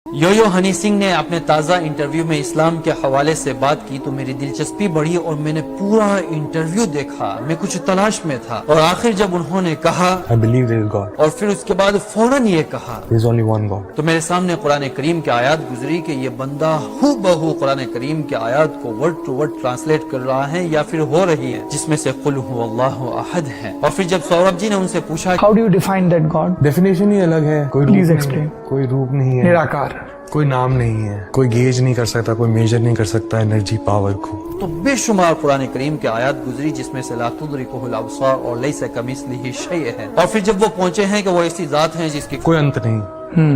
यो हनी सिंह ने अपने ताज़ा इंटरव्यू में इस्लाम के हवाले से बात की तो मेरी दिलचस्पी बढ़ी और मैंने पूरा इंटरव्यू देखा। मैं कुछ तलाश में था और आखिर जब उन्होंने कहा I believe there is God. और फिर उसके बाद फौरन ये कहा There is only one God. तो मेरे सामने कुरान करीम की आयत गुजरी कि ये बंदा हूबहू कुरान करीम की आयत को वर्ड टू वर्ड ट्रांसलेट कर रहा है या फिर हो रही है, जिसमें से कुल हुवल्लाहु अहद है। और फिर जब सौरभ जी ने उनसे पूछा How do you define that God? Definition ही अलग है। कोई Please रूप explain. नहीं, कोई रूप नहीं है, निराकार। कोई नाम नहीं है, कोई गेज नहीं कर सकता, कोई मेजर नहीं कर सकता एनर्जी पावर को। तो बेशुमार कुरान करीम की आयत गुजरी जिसमें से ला तुदरिकुहुल अब्सार और लैसा कमिस्लिही शैअ है। और फिर जब वो पहुंचे हैं कि वो ऐसी जात हैं जिसकी कोई अंत नहीं,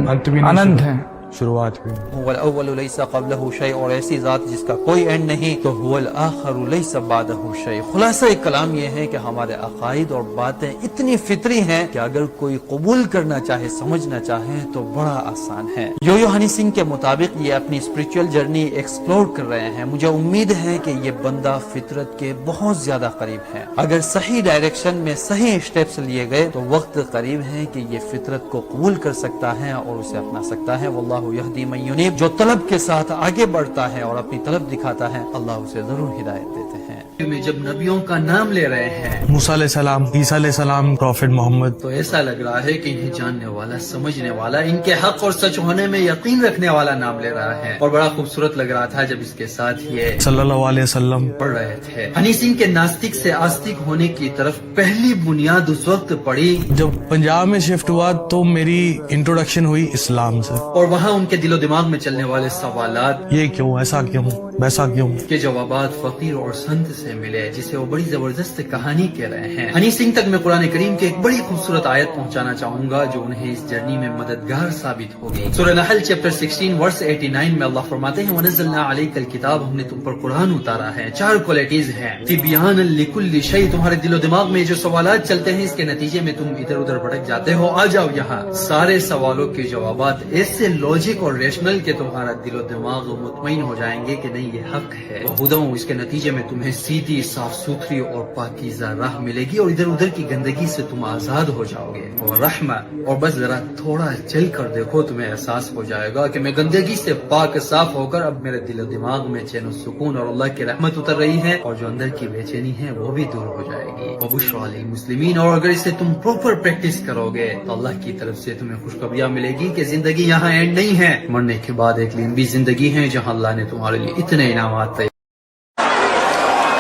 अंत भी नहीं, अनंत है, शुरुआत भी नहीं। हुवल अव्वलु लैसा क़ब्लहु शै, और ऐसी जात जिसका कोई एंड नहीं, तो हुवल आखिरु लैसा बादहु शै। खुलासा कलाम ये है कि हमारे अकायद और बातें इतनी फितरी हैं कि अगर कोई कबूल करना चाहे, समझना चाहे तो बड़ा आसान है। यो हनी सिंह के मुताबिक ये अपनी स्पिरिचुअल जर्नी एक्सप्लोर कर रहे हैं। मुझे उम्मीद है कि ये बंदा फितरत के बहुत ज्यादा करीब है। अगर सही डायरेक्शन में सही स्टेप्स लिए गए तो वक्त करीब है कि ये फितरत को कबूल कर सकता है और उसे अपना सकता है। वल्लाहु यहदी मन युनीब, जो तलब के साथ आगे बढ़ता है और अपनी तलब दिखाता है, अल्लाह उसे जरूर हिदायत देते हैं। में जब नबियों का नाम ले रहे हैं, मूसा अलैहिस्सलाम, ईसा अलैहिस्सलाम, प्रॉफिट मोहम्मद, तो ऐसा लग रहा है कि इन्हें जानने वाला, समझने वाला, इनके हक और सच होने में यकीन रखने वाला नाम ले रहा है। और बड़ा खूबसूरत लग रहा था जब इसके साथ ये सल्लल्लाहु अलैहि वसल्लम पढ़ रहे थे। हनी सिंह के नास्तिक से आस्तिक होने की तरफ पहली बुनियाद उस वक्त पड़ी जब पंजाब में शिफ्ट हुआ तो मेरी इंट्रोडक्शन हुई इस्लाम से। और वहाँ उनके दिलो दिमाग में चलने वाले सवालात, ये क्यों, ऐसा क्यों, वैसा क्यों, के जवाबात फकीर और संत से मिले, जिसे वो बड़ी जबरदस्त कहानी कह रहे हैं। हनी सिंह तक मैं कुरान करीम की एक बड़ी खूबसूरत आयत पहुंचाना चाहूंगा जो उन्हें इस जर्नी में मददगार साबित होगी। सूरह नहल चैप्टर 16 वर्स 89 में अल्लाह फरमाते हैं, वनज़्ज़लना अलैकल किताब, हमने तुम पर कुरान उतारा है। 4 क्वालिटीज हैं। तिबयान लिकुल्लि शै, तुम्हारे दिलो दिमाग में जो सवालात चलते हैं इसके नतीजे में तुम इधर उधर भटक जाते हो, आ जाओ यहाँ। सारे सवालों के जवाबात ऐसे लॉजिक और रेशनल के तुम्हारा दिलो दिमाग मुतमईन हो जाएंगे कि नहीं ये हक है। हुदाओं, इसके नतीजे में तुम्हें सीधी, साफ सुथरी और पाकीज़ा राह मिलेगी और इधर उधर की गंदगी से तुम आजाद हो जाओगे। और रहमा, और बस जरा थोड़ा चल कर देखो, तुम्हें एहसास हो जाएगा कि मैं गंदगी से पाक साफ होकर अब मेरे दिलो दिमाग में चैन और सुकून और अल्लाह की रहमत उतर रही है और जो अंदर की बेचैनी है वो भी दूर हो जाएगी। वबुश्रा लिल मुस्लिमीन, और अगर इसे तुम प्रॉपर प्रैक्टिस करोगे तो अल्लाह की तरफ से तुम्हें खुशखबरियां मिलेगी कि जिंदगी यहाँ एंड नहीं है, मरने के बाद एक लंबी जिंदगी है जहाँ अल्लाह ने तुम्हारे लिए इतने इनामात तैयार।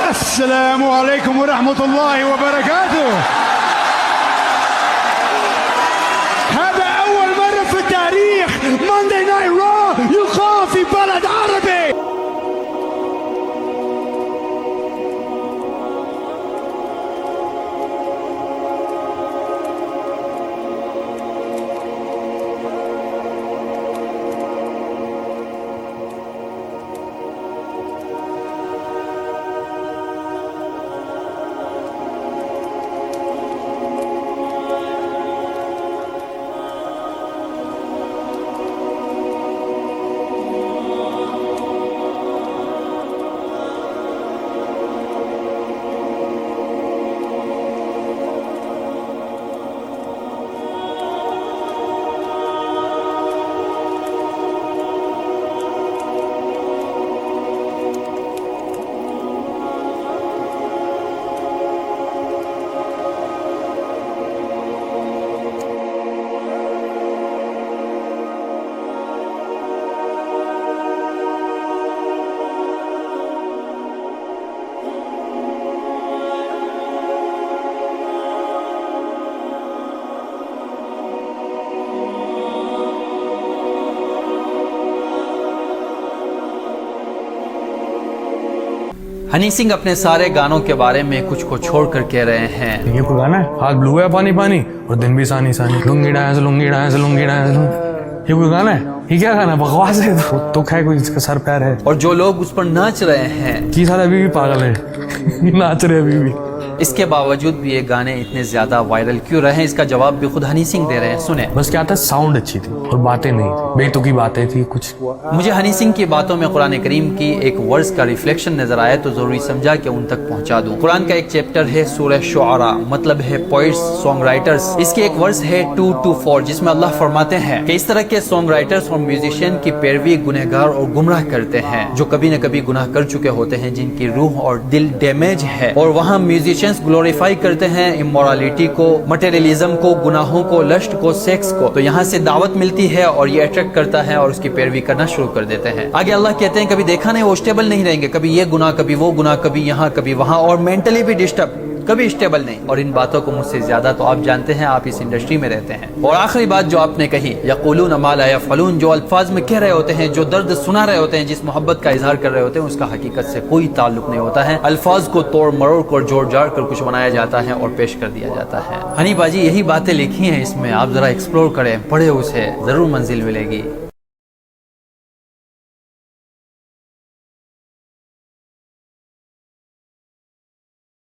السلام عليكم ورحمة الله وبركاته. هذا أول مرة في التاريخ Monday Night Raw يقام في بلد عربي. हनी सिंह अपने सारे गानों के बारे में कुछ को छोड़ कर कह रहे हैं, ये कोई गाना है, हाथ ब्लू है पानी पानी और दिन भी सानी सानी, lungi dance lungi dance lungi dance, ये कोई गाना है? ये क्या गाना, बकवास है। तो है कोई इसका सर पैर है। और जो लोग उस पर नाच रहे हैं, की सारे अभी भी पागल है नाच रहे अभी भी। اس کے باوجود بھی یہ گانے اتنے زیادہ وائرل کیوں رہے ہیں، اس کا جواب بھی خود ہنی سنگھ دے رہے ہیں، سنیں۔ بس کیا تھا، ساؤنڈ اچھی تھی اور باتیں نہیں تھی، بے تکی باتیں تھی کچھ۔ مجھے ہنی سنگھ کی باتوں میں قرآن کریم کی ایک ورس کا ریفلیکشن نظر آیا تو ضروری سمجھا کہ ان تک پہنچا دوں۔ قرآن کا ایک چیپٹر ہے سورہ شعراء، مطلب ہے پوئٹس، سانگ رائٹرز۔ اس کی ایک ورس ہے 2-4 جس میں اللہ فرماتے ہیں کہ اس طرح کے سانگ رائٹرز اور میوزیشین کی پیروی گنہگار اور گمراہ کرتے ہیں جو کبھی نہ کبھی گناہ کر چکے ہوتے ہیں، جن کی روح اور دل ڈیمیج ہے، اور وہاں میوزیشینز گلوریفائی کرتے ہیں امورالٹی کو، مٹیریلزم کو، گناہوں کو، لسٹ کو، سیکس کو۔ تو یہاں سے دعوت ملتی ہے اور یہ اٹریکٹ کرتا ہے اور اس کی پیروی کرنا شروع کر دیتے ہیں۔ آگے اللہ کہتے ہیں کبھی دیکھا نہیں وہ اسٹیبل نہیں رہیں گے، کبھی یہ گناہ، کبھی وہ گناہ، کبھی یہاں کبھی وہاں، اور مینٹلی بھی ڈسٹرب، کبھی اسٹیبل نہیں۔ اور ان باتوں کو مجھ سے زیادہ تو آپ جانتے ہیں، آپ اس انڈسٹری میں رہتے ہیں۔ اور آخری بات جو آپ نے کہی، یقولون ما لا یفعلون، جو الفاظ میں کہہ رہے ہوتے ہیں، جو درد سنا رہے ہوتے ہیں، جس محبت کا اظہار کر رہے ہوتے ہیں، اس کا حقیقت سے کوئی تعلق نہیں ہوتا ہے۔ الفاظ کو توڑ مروڑ کر جوڑ جاڑ کر کچھ بنایا جاتا ہے اور پیش کر دیا جاتا ہے۔ ہنی باجی یہی باتیں لکھی ہیں اس میں، آپ ذرا ایکسپلور کریں، پڑھیں اسے، ضرور منزل ملے گی۔